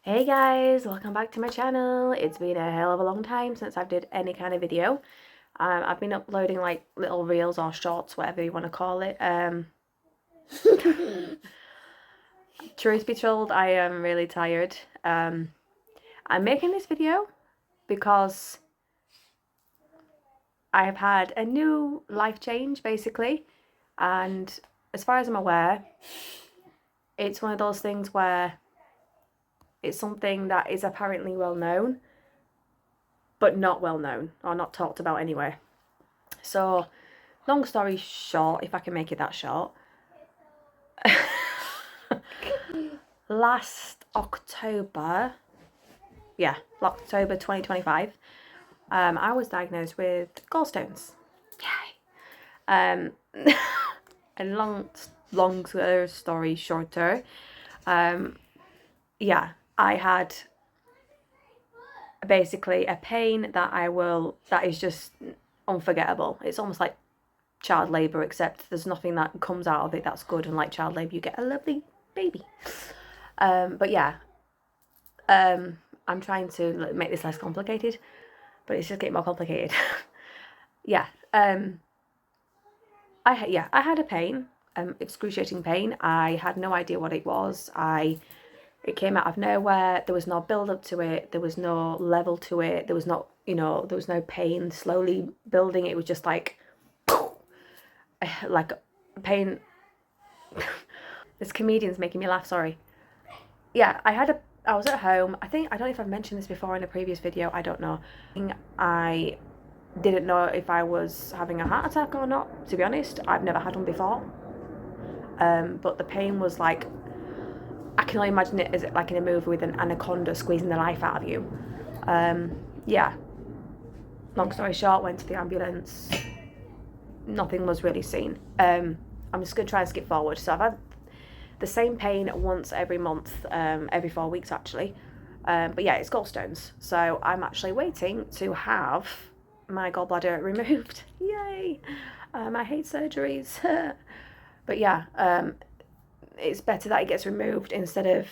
Hey guys, welcome back to my channel. It's been a hell of a long time since I've did any kind of video. I've been uploading like little reels or shorts, whatever you want to call it. Truth be told, I am really tired. I'm making this video because I have had a new life change basically, and as far as I'm aware, it's one of those things where it's something that is apparently well known, but not well known or not talked about anyway. So, long story short, if I can make it that short, last October, October 2025, I was diagnosed with gallstones. Yay! And long story shorter, I had basically a pain that is just unforgettable. It's almost like child labour, except there's nothing that comes out of it that's good, and like child labour you get a lovely baby. But yeah, I'm trying to make this less complicated, but it's just getting more complicated. I had a pain, excruciating pain. I had no idea what it was. It came out of nowhere. There was no build up to it. There was no level to it. There was not, there was no pain slowly building. It was just like pain. This comedian's making me laugh, sorry. Yeah, I was at home. I don't know if I've mentioned this before in a previous video, I don't know. I didn't know if I was having a heart attack or not, to be honest. I've never had one before. But the pain was like, I can only imagine it as like in a movie with an anaconda squeezing the life out of you. Long story short, went to the ambulance. Nothing was really seen. I'm just going to try and skip forward. So I've had the same pain once every month, every 4 weeks actually. But yeah, it's gallstones. So I'm actually waiting to have my gallbladder removed. Yay! I hate surgeries. But yeah, it's better that it gets removed instead of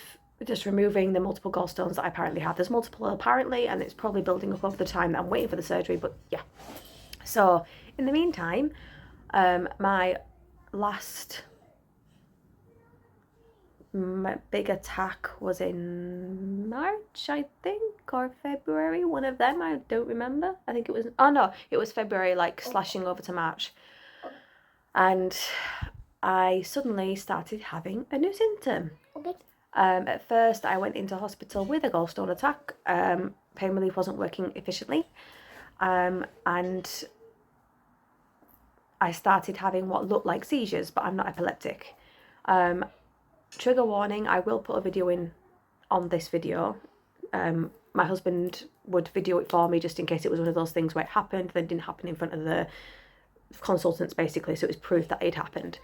just removing the multiple gallstones that I apparently have. There's multiple apparently, and it's probably building up over the time that I'm waiting for the surgery, but yeah. So in the meantime, my last big attack was in March, I think, or February, one of them. I don't remember. I think it was, oh no, it was February, like slashing over to March. And I suddenly started having a new symptom. Okay. At first, I went into hospital with a gallstone attack. Pain relief wasn't working efficiently. And I started having what looked like seizures, but I'm not epileptic. Trigger warning, I will put a video in on this video. My husband would video it for me just in case it was one of those things where it happened, then didn't happen in front of the consultants basically, so it was proof that it happened.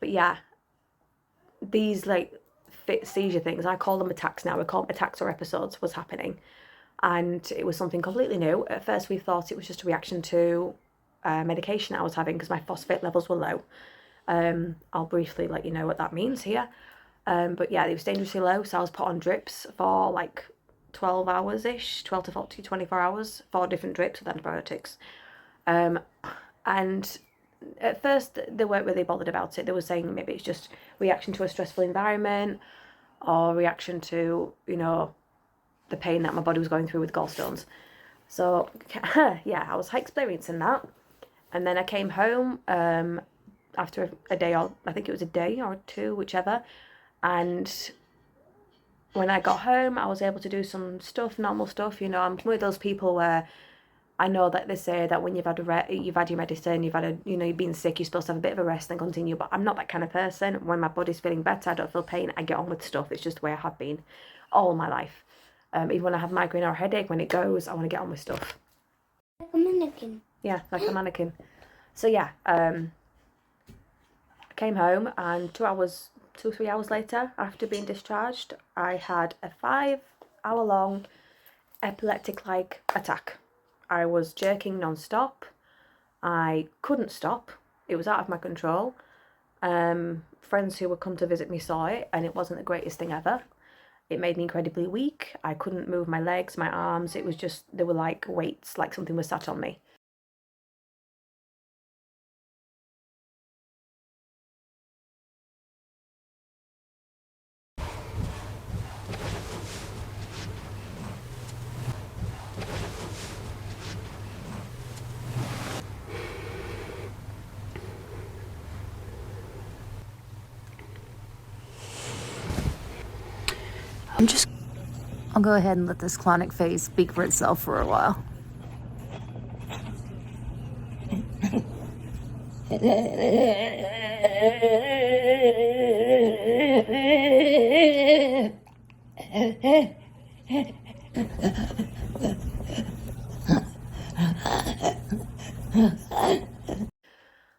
But yeah, these like fit seizure things, I call them attacks now, we call them attacks or episodes, was happening. And it was something completely new. At first we thought it was just a reaction to medication I was having because my phosphate levels were low. I'll briefly let you know what that means here. But yeah, it was dangerously low, so I was put on drips for like 12 hours-ish, 12 to 40, 24 hours, 4 different drips with antibiotics. And at first they weren't really bothered about it. They were saying maybe it's just reaction to a stressful environment, or reaction to, you know, the pain that my body was going through with gallstones. So yeah, I was experiencing that. And then I came home after a day, or I think it was a day or two, whichever. And when I got home, I was able to do some stuff, normal stuff. You know, I'm one of those people where I know that they say that when you've had you've had your medicine, you've been sick, you're supposed to have a bit of a rest and continue. But I'm not that kind of person. When my body's feeling better, I don't feel pain, I get on with stuff. It's just the way I have been all my life. Even when I have migraine or a headache, when it goes, I want to get on with stuff. Like a mannequin. Yeah, like a mannequin. So yeah, I came home, and 3 hours later, after being discharged, I had a 5-hour-long epileptic-like attack. I was jerking non-stop. I couldn't stop. It was out of my control. Friends who would come to visit me saw it, and it wasn't the greatest thing ever. It made me incredibly weak. I couldn't move my legs, my arms. It was just, they were like weights, like something was sat on me. I'll go ahead and let this clonic phase speak for itself for a while.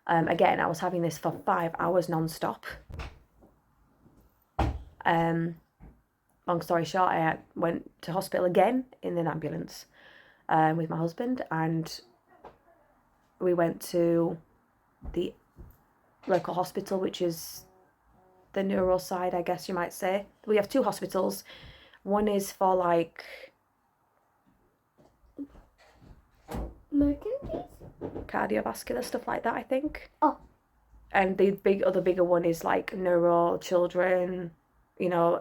Again, I was having this for 5 hours non-stop. Long story short, I went to hospital again in an ambulance with my husband, and we went to the local hospital, which is the neuro side, I guess you might say. We have 2 hospitals. One is for like American, please? cardiovascular stuff like that, I think. Oh. And the bigger one is like neuro, children, you know,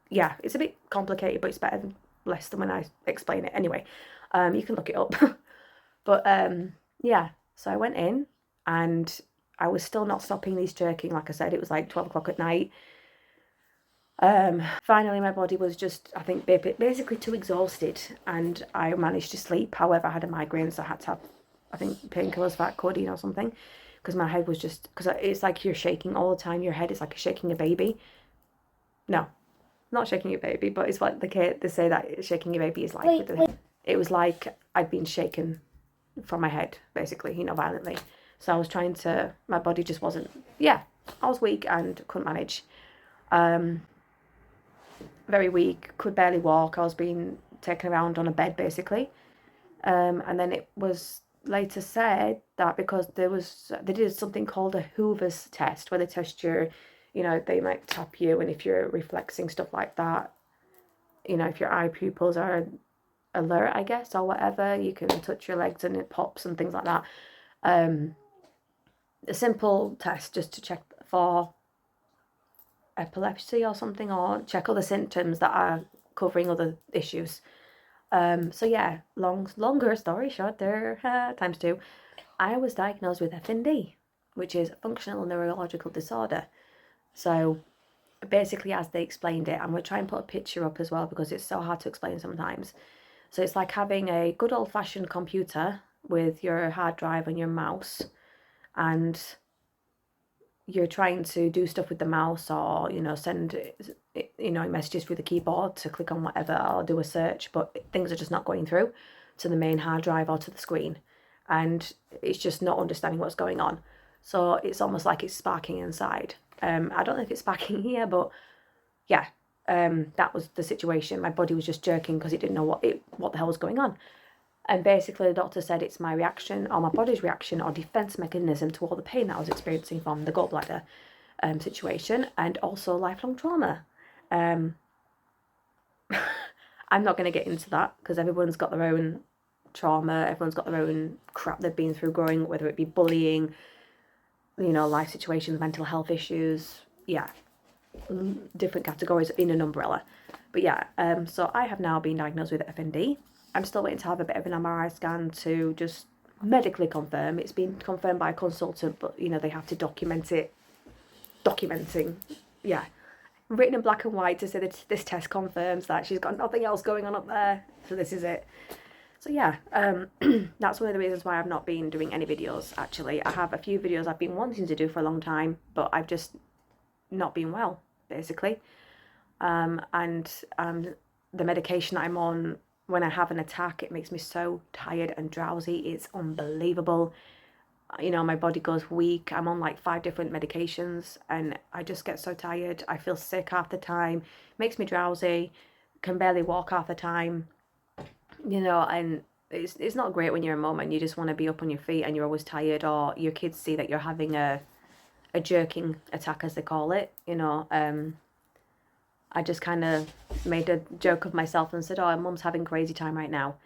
yeah, it's a bit complicated, but it's less than when I explain it. Anyway, you can look it up. But yeah, so I went in, and I was still not stopping these jerking. Like I said, it was like 12 o'clock at night. Finally, my body was just, I think, basically too exhausted, and I managed to sleep. However, I had a migraine, so I had to have, I think, painkillers for that, codeine or something, because my head was just, because it's like you're shaking all the time. Your head is like shaking a baby. No, not shaking a baby, but it's like they say that shaking a baby is like, it was like I'd been shaken from my head, basically, you know, violently. So I was trying to, my body just wasn't, yeah, I was weak and couldn't manage. Very weak, could barely walk. I was being taken around on a bed, basically. And then it was later said that because they did something called a Hoover's test, where they test your, you know, they might tap you, and if you're reflexing, stuff like that, you know, if your eye pupils are alert, I guess, or whatever, you can touch your legs and it pops and things like that. A simple test just to check for epilepsy or something, or check other symptoms that are covering other issues. So yeah, longer story short, there times 2. I was diagnosed with FND, which is functional neurological disorder. So basically, as they explained it, I'm going to try and put a picture up as well, because it's so hard to explain sometimes. So it's like having a good old-fashioned computer with your hard drive and your mouse, and you're trying to do stuff with the mouse, or, you know, send, you know, messages through the keyboard to click on whatever, or do a search, but things are just not going through to the main hard drive or to the screen, and it's just not understanding what's going on. So it's almost like it's sparking inside. I don't know if it's sparking here, but yeah, that was the situation. My body was just jerking because it didn't know what the hell was going on. And basically the doctor said it's my reaction, or my body's reaction or defense mechanism to all the pain that I was experiencing from the gallbladder situation, and also lifelong trauma. I'm not going to get into that, because everyone's got their own trauma, everyone's got their own crap they've been through growing up, whether it be bullying, you know, life situations, mental health issues. Yeah, different categories in an umbrella. But yeah, so I have now been diagnosed with FND. I'm still waiting to have a bit of an MRI scan to just medically confirm. It's been confirmed by a consultant, but you know, they have to document it. Yeah, written in black and white to say that this test confirms that she's got nothing else going on up there, so this is it. So yeah, that's one of the reasons why I've not been doing any videos. Actually, I have a few videos I've been wanting to do for a long time, but I've just not been well, basically. And the medication that I'm on, when I have an attack, it makes me so tired and drowsy. It's unbelievable. You know, my body goes weak. I'm on like 5 different medications and I just get so tired. I feel sick half the time, makes me drowsy, can barely walk half the time, you know, and it's not great when you're a mum and you just want to be up on your feet and you're always tired, or your kids see that you're having a jerking attack, as they call it, you know. I just kind of made a joke of myself and said, oh, mum's having crazy time right now.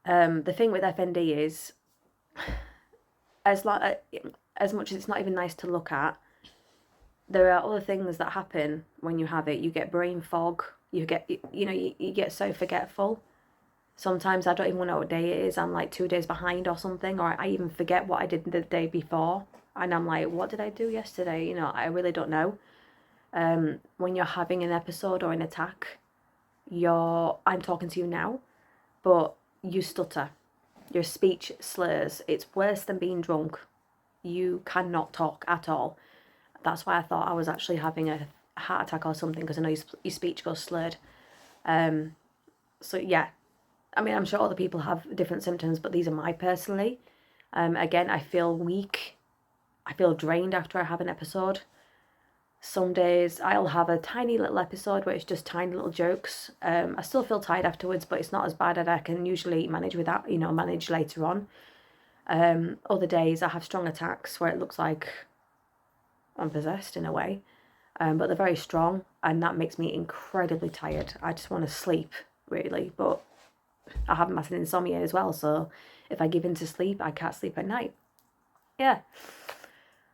The thing with FND is, as much as it's not even nice to look at, there are other things that happen when you have it. You get brain fog, you get so forgetful. Sometimes I don't even know what day it is. I'm like 2 days behind or something, or I even forget what I did the day before, and I'm like, what did I do yesterday? You know, I really don't know. When you're having an episode or an attack, I'm talking to you now, but you stutter. Your speech slurs. It's worse than being drunk. You cannot talk at all. That's why I thought I was actually having a heart attack or something, because I know your speech goes slurred. So yeah, I mean, I'm sure other people have different symptoms, but these are my personally. Again, I feel weak. I feel drained after I have an episode. Some days I'll have a tiny little episode where it's just tiny little jokes. I still feel tired afterwards, but it's not as bad as I can usually manage with that, you know, manage later on. Other days I have strong attacks where it looks like I'm possessed in a way, but they're very strong, and that makes me incredibly tired. I just want to sleep, really, but I have massive insomnia as well, so if I give in to sleep, I can't sleep at night. Yeah.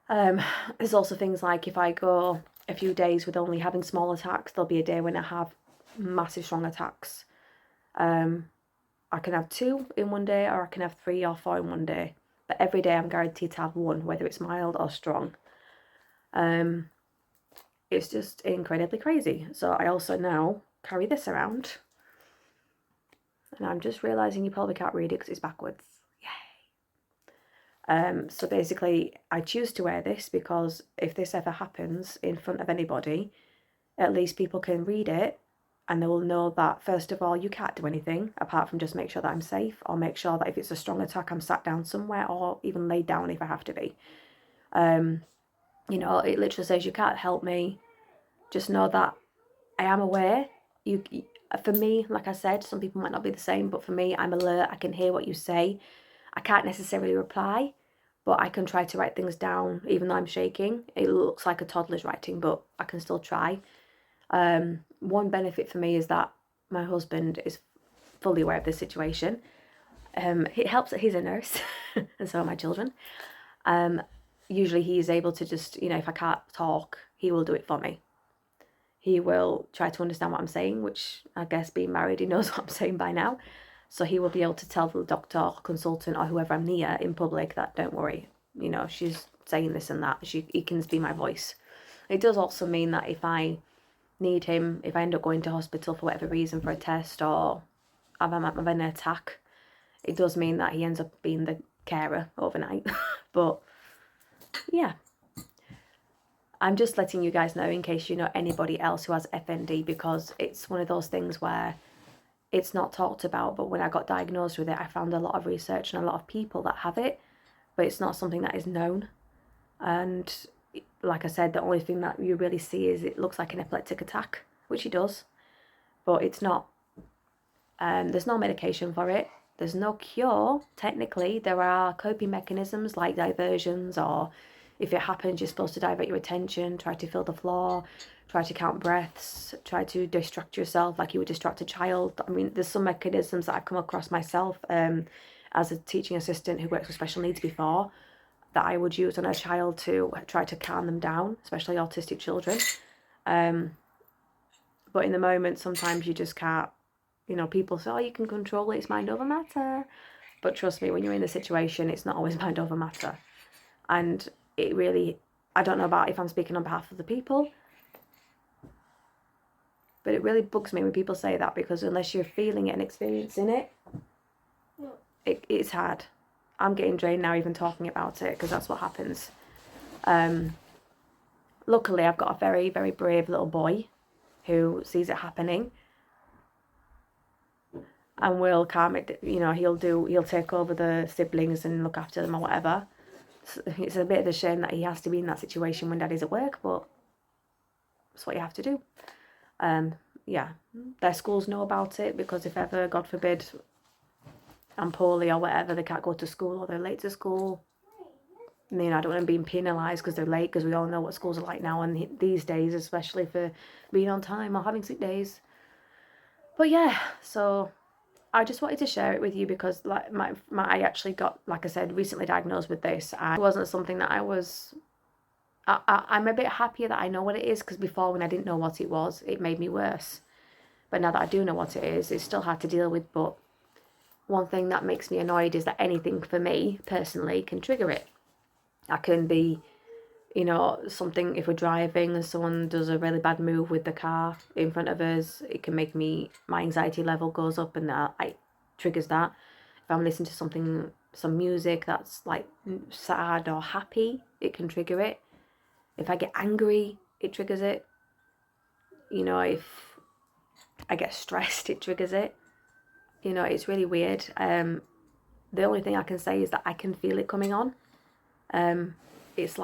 There's also things like if I go a few days with only having small attacks, there'll be a day when I have massive strong attacks. I can have 2 in one day, or I can have 3 or 4 in one day, but every day I'm guaranteed to have 1, whether it's mild or strong. It's just incredibly crazy. So I also now carry this around, and I'm just realizing you probably can't read it because it's backwards. So basically I choose to wear this because if this ever happens in front of anybody, at least people can read it and they will know that, first of all, you can't do anything apart from just make sure that I'm safe, or make sure that if it's a strong attack, I'm sat down somewhere, or even laid down if I have to be. You know, it literally says you can't help me. Just know that I am aware. For me, like I said, some people might not be the same, but for me, I'm alert. I can hear what you say. I can't necessarily reply, but I can try to write things down even though I'm shaking. It looks like a toddler's writing, but I can still try. One benefit for me is that my husband is fully aware of this situation. It helps that he's a nurse, and so are my children. Usually he's able to just, you know, if I can't talk, he will do it for me. He will try to understand what I'm saying, which I guess being married, he knows what I'm saying by now. So he will be able to tell the doctor or consultant or whoever I'm near in public that, don't worry, you know, she's saying this and that. He can be my voice. It does also mean that if I need him, if I end up going to hospital for whatever reason for a test, or I'm having an attack, it does mean that he ends up being the carer overnight. But yeah, I'm just letting you guys know in case you know anybody else who has FND, because it's one of those things where it's not talked about, but when I got diagnosed with it, I found a lot of research and a lot of people that have it, but it's not something that is known. And like I said, the only thing that you really see is it looks like an epileptic attack, which he does, but it's not. There's no medication for it. There's no cure, technically. There are coping mechanisms like diversions, or if it happens, you're supposed to divert your attention, try to fill the floor, try to count breaths, try to distract yourself like you would distract a child. I mean, there's some mechanisms that I've come across myself as a teaching assistant who works with special needs before, that I would use on a child to try to calm them down, especially autistic children. But in the moment, sometimes you just can't, people say, oh, you can control it, it's mind over matter. But trust me, when you're in the situation, it's not always mind over matter. And it really, I don't know about if I'm speaking on behalf of the people, but it really bugs me when people say that, because unless you're feeling it and experiencing it, it's hard. I'm getting drained now even talking about it, because that's what happens. Luckily, I've got a very, very brave little boy who sees it happening and will calm it. He'll take over the siblings and look after them or whatever. It's a bit of a shame that he has to be in that situation when Daddy's at work, but it's what you have to do. Yeah, their schools know about it, because if ever, God forbid, I'm poorly or whatever, they can't go to school or they're late to school. I don't want them being penalised because they're late, because we all know what schools are like now and these days, especially for being on time or having sick days. But yeah, so I just wanted to share it with you, because like I actually got, like I said, recently diagnosed with this, and it wasn't something that I'm a bit happier that I know what it is, because before, when I didn't know what it was, it made me worse. But now that I do know what it is, it's still hard to deal with. But one thing that makes me annoyed is that anything for me personally can trigger it. I can be, something, if we're driving and someone does a really bad move with the car in front of us, it can make my anxiety level goes up, and it triggers that. If I'm listening to some music that's like sad or happy, it can trigger it. If I get angry, it triggers it. If I get stressed, it triggers it. It's really weird. The only thing I can say is that I can feel it coming on. It's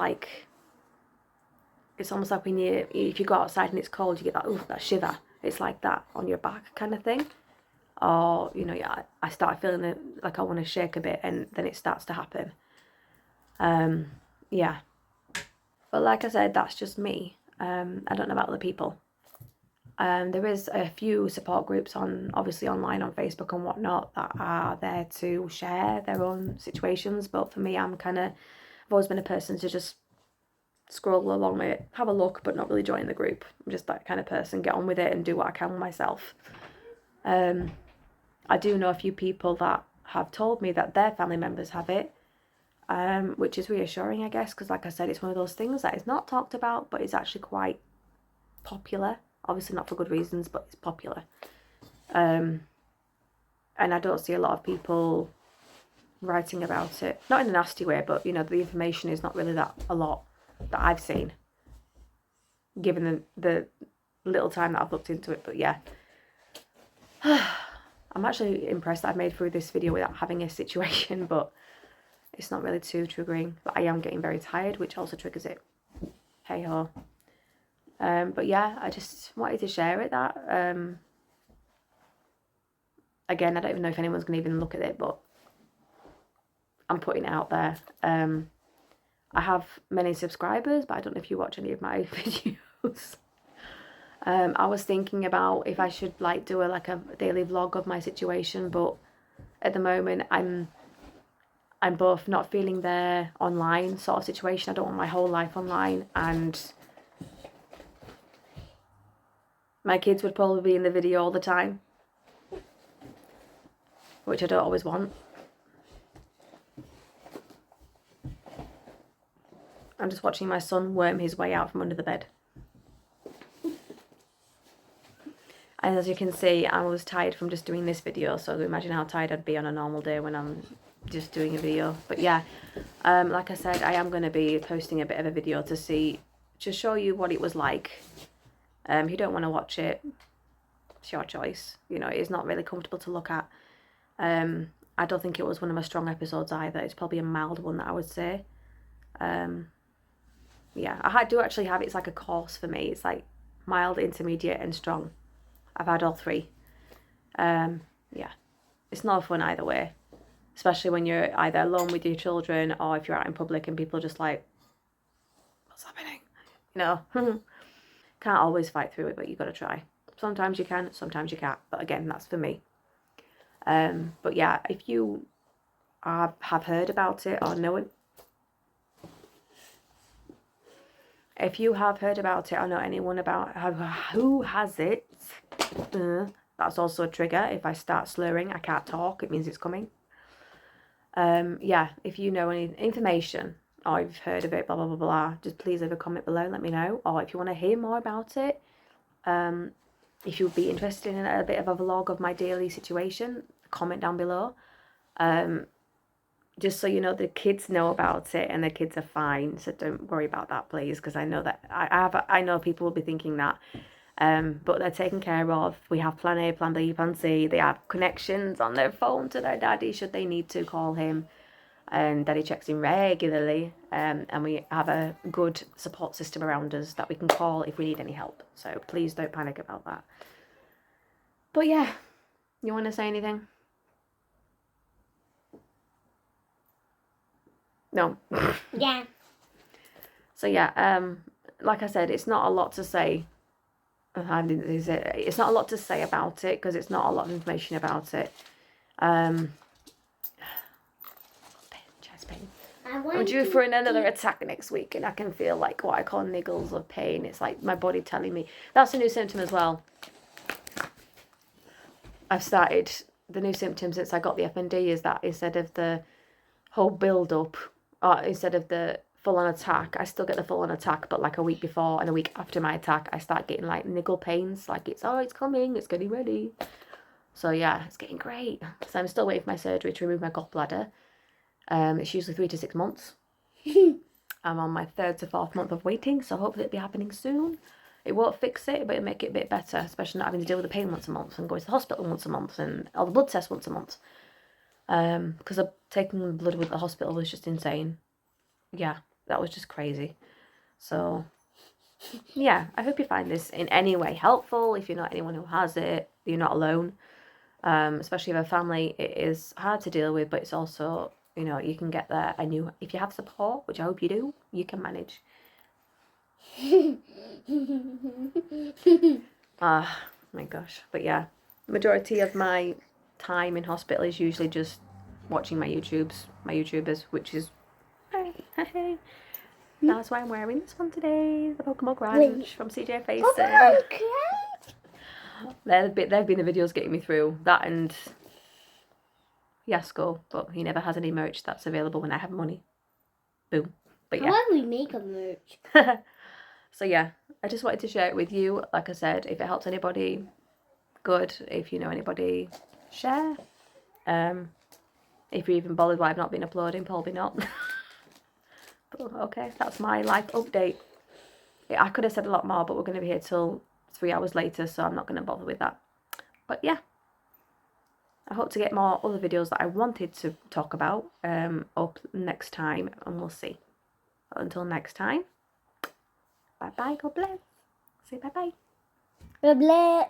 almost like if you go outside and it's cold, you get that shiver. It's like that on your back kind of thing. Or, I start feeling it, like I want to shake a bit, and then it starts to happen. Yeah. But like I said, that's just me. I don't know about other people. There is a few support groups obviously online on Facebook and whatnot, that are there to share their own situations. But for me, I've always been a person to just scroll along it, have a look, but not really join the group. I'm just that kind of person, get on with it and do what I can myself. I do know a few people that have told me that their family members have it, which is reassuring, I guess, because like I said, it's one of those things that is not talked about, but it's actually quite popular. Obviously not for good reasons, but it's popular. And I don't see a lot of people writing about it, not in a nasty way, but the information is not really a lot that I've seen, given the little time that I've looked into it. But yeah, I'm actually impressed that I've made through this video without having a situation, but it's not really too triggering. But I am getting very tired, which also triggers it. Hey ho. But yeah, I just wanted to share it. Again, I don't even know if anyone's going to even look at it, but I'm putting it out there. I have many subscribers, but I don't know if you watch any of my videos. I was thinking about if I should do a daily vlog of my situation, but at the moment I'm both not feeling their online sort of situation. I don't want my whole life online, and my kids would probably be in the video all the time, which I don't always want. I'm just watching my son worm his way out from under the bed. And as you can see, I was tired from just doing this video, so imagine how tired I'd be on a normal day when I'm just doing a video. But yeah, like I said, I am going to be posting a bit of a video to show you what it was like. If you don't want to watch it, it's your choice. It is not really comfortable to look at. I don't think it was one of my strong episodes either. It's probably a mild one, that I would say. Yeah, I do actually have, it's like a course for me. It's like mild, intermediate and strong. I've had all three. Yeah, it's not fun either way, especially when you're either alone with your children or if you're out in public and people are just like, what's happening? Can't always fight through it, but you got to try. Sometimes you can, sometimes you can't. But again, that's for me. But yeah, if you have heard about it or know it, if you have heard about it or know anyone about who has it, that's also a trigger. If I start slurring, I can't talk, it means it's coming. Yeah, if you know any information or you've heard of it, blah, blah, blah, blah, just please leave a comment below and let me know. Or if you want to hear more about it, if you'd be interested in a bit of a vlog of my daily situation, comment down below. Just so you know, the kids know about it and the kids are fine, so don't worry about that, please, because I know that I know people will be thinking that. But they're taken care of. We have plan A, plan B, plan C. They have connections on their phone to their daddy should they need to call him, and daddy checks in regularly, and we have a good support system around us that we can call if we need any help, so please don't panic about that. But yeah, you want to say anything? No. Yeah. So yeah, like I said, it's not a lot to say. It's not a lot to say about it because it's not a lot of information about it. Chest pain. I'm due for another attack next week, and I can feel like what I call niggles of pain. It's like my body telling me. That's a new symptom as well. I've started the new symptom since I got the FND is that instead of the whole build up, or instead of the full-on attack, I still get the full-on attack, but like a week before and a week after my attack, I start getting like niggle pains, like it's coming, it's getting ready. So yeah, it's getting great. So I'm still waiting for my surgery to remove my gallbladder. It's usually 3 to 6 months. I'm on my 3rd to 4th month of waiting, so hopefully it'll be happening soon. It won't fix it, but it'll make it a bit better, especially not having to deal with the pain once a month and going to the hospital once a month and all the blood tests once a month. Because taking the blood with the hospital was just insane. Yeah, that was just crazy. So yeah, I hope you find this in any way helpful. If you're not anyone who has it, you're not alone. Especially if a family, it is hard to deal with, but it's also, you know, you can get there, and if you have support, which I hope you do, you can manage. My gosh. But yeah, majority of my time in hospital is usually just watching my YouTubers, which is that's why I'm wearing this one today, the Pokemon Grunge from CJ Facing. They've been the videos getting me through that, and Yasko, but he never has any merch that's available when I have money. Boom. But yeah. Why don't we make a merch? So yeah, I just wanted to share it with you. Like I said, if it helps anybody, good. If you know anybody, share. If you're even bothered why I've not been uploading, probably not. But okay, that's my life update. I could have said a lot more, but we're going to be here till 3 hours later, so I'm not going to bother with that. But yeah, I hope to get more other videos that I wanted to talk about up next time, and we'll see. But until next time, bye bye, God bless. Say bye bye. Blah, blah.